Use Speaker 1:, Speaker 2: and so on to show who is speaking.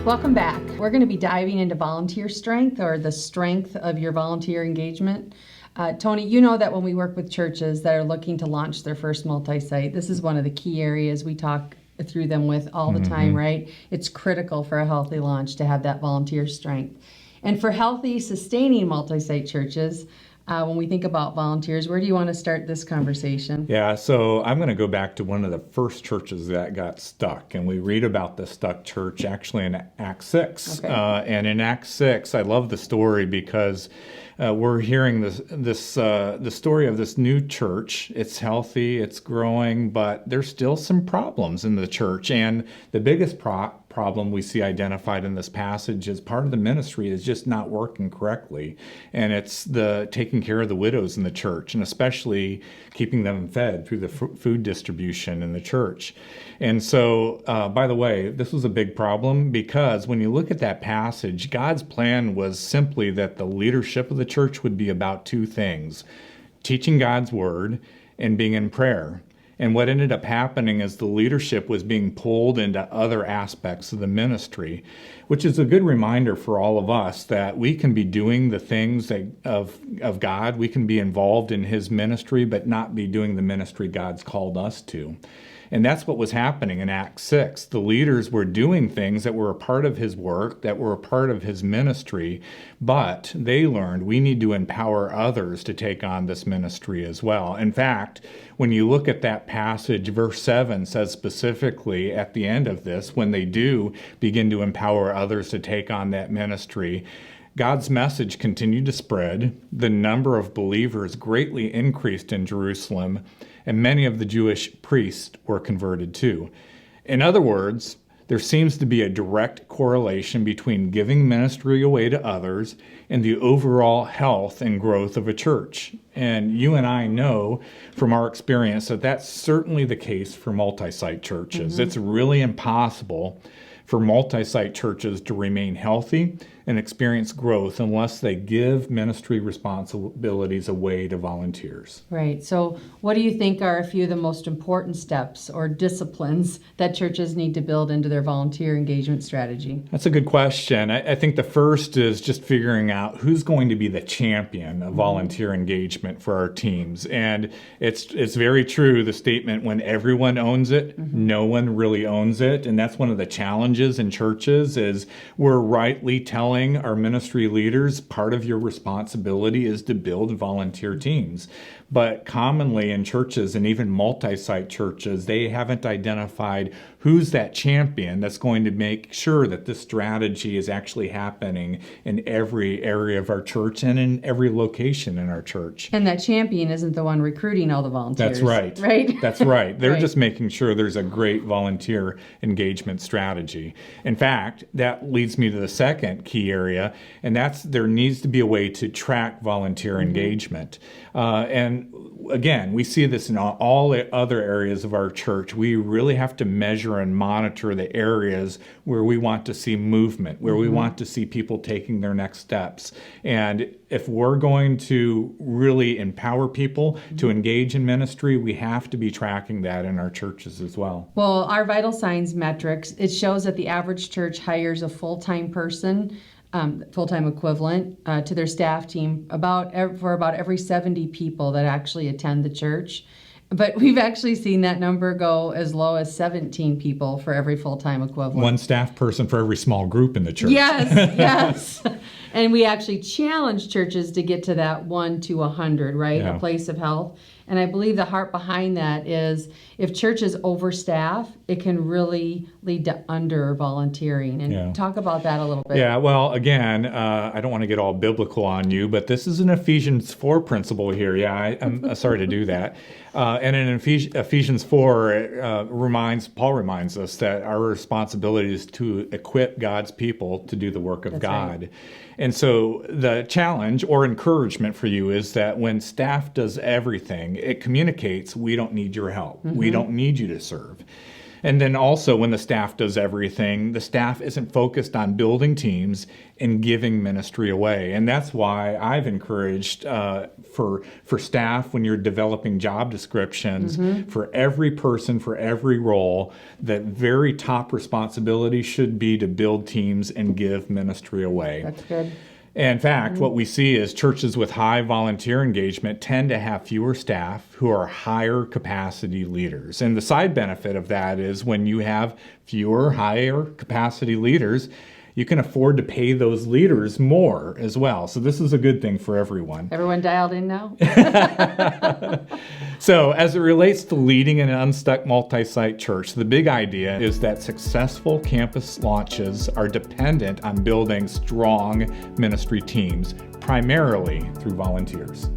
Speaker 1: Welcome back. We're going to be diving into volunteer strength, or the strength of your volunteer engagement. Tony, you know that when we work with churches that are looking to launch their first multi-site, this is one of the key areas we talk through them with all the time, right? It's critical for a healthy launch to have that volunteer strength. And for healthy, sustaining multi-site churches, when we think about volunteers, where do you want to start this conversation?
Speaker 2: Yeah, so I'm going to go back to one of the first churches that got stuck, and we read about the stuck church actually in Acts 6.
Speaker 1: Okay.
Speaker 2: And in Acts 6, I love the story because we're hearing the story of this new church. It's healthy, it's growing, but there's still some problems in the church. And the biggest problem we see identified in this passage is part of the ministry is just not working correctly. And it's the taking care of the widows in the church, and especially keeping them fed through the food distribution in the church. And so, by the way, this was a big problem because when you look at that passage, God's plan was simply that the leadership of the church would be about two things: teaching God's word and being in prayer. And what ended up happening is the leadership was being pulled into other aspects of the ministry, which is a good reminder for all of us that we can be doing the things of God. We can be involved in His ministry, but not be doing the ministry God's called us to. And that's what was happening in Acts 6. The leaders were doing things that were a part of His work, that were a part of His ministry, but they learned we need to empower others to take on this ministry as well. In fact, when you look at that passage, verse 7 says specifically at the end of this, when they do begin to empower others to take on that ministry, God's message continued to spread. The number of believers greatly increased in Jerusalem, and many of the Jewish priests were converted too. In other words, there seems to be a direct correlation between giving ministry away to others and the overall health and growth of a church. And you and I know from our experience that that's certainly the case for multi-site churches. It's really impossible for multi-site churches to remain healthy and experience growth unless they give ministry responsibilities away to volunteers.
Speaker 1: Right. So what do you think are a few of the most important steps or disciplines that churches need to build into their volunteer engagement strategy?
Speaker 2: That's a good question. I think the first is just figuring out who's going to be the champion of volunteer engagement for our teams. And it's very true, the statement, when everyone owns it, no one really owns it. And that's one of the challenges in churches is we're rightly telling our ministry leaders, part of your responsibility is to build volunteer teams. But commonly in churches and even multi-site churches, they haven't identified who's that champion that's going to make sure that this strategy is actually happening in every area of our church and in every location in our church.
Speaker 1: And that champion isn't the one recruiting all the volunteers.
Speaker 2: That's right.
Speaker 1: Right?
Speaker 2: That's right. They're
Speaker 1: Right.
Speaker 2: just making sure there's a great volunteer engagement strategy. In fact, that leads me to the second key area, and that's there needs to be a way to track volunteer engagement. And again, we see this in all the other areas of our church. We really have to measure and monitor the areas where we want to see movement, where we want to see people taking their next steps. And if we're going to really empower people to engage in ministry, we have to be tracking that in our churches as well.
Speaker 1: Well, our vital signs metrics, it shows that the average church hires a full-time person, full-time equivalent to their staff team for about every 70 people that actually attend the church. But we've actually seen that number go as low as 17 people for every full-time equivalent.
Speaker 2: One staff person for every small group in the church.
Speaker 1: Yes, yes. And we actually challenge churches to get to that 1 to 100, right?
Speaker 2: Yeah.
Speaker 1: A place of health. And I believe the heart behind that is if churches overstaff, it can really lead to under volunteering. And talk about that a little bit.
Speaker 2: Yeah, well, again, I don't want to get all biblical on you, but this is an Ephesians 4 principle here. Yeah, I'm sorry to do that. And in Ephesians 4, Paul reminds us that our responsibility is to equip God's people to do the work of
Speaker 1: That's
Speaker 2: God.
Speaker 1: Right.
Speaker 2: And so the challenge or encouragement for you is that when staff does everything, it communicates, we don't need your help. We don't need you to serve. And then also when the staff does everything, the staff isn't focused on building teams and giving ministry away. And that's why I've encouraged for staff, when you're developing job descriptions, for every person, for every role, that very top responsibility should be to build teams and give ministry away.
Speaker 1: That's good.
Speaker 2: In fact, what we see is churches with high volunteer engagement tend to have fewer staff who are higher capacity leaders. And the side benefit of that is when you have fewer higher capacity leaders, you can afford to pay those leaders more as well. So this is a good thing for everyone.
Speaker 1: Everyone dialed in now?
Speaker 2: So as it relates to leading an Unstuck multi-site church, the big idea is that successful campus launches are dependent on building strong ministry teams, primarily through volunteers.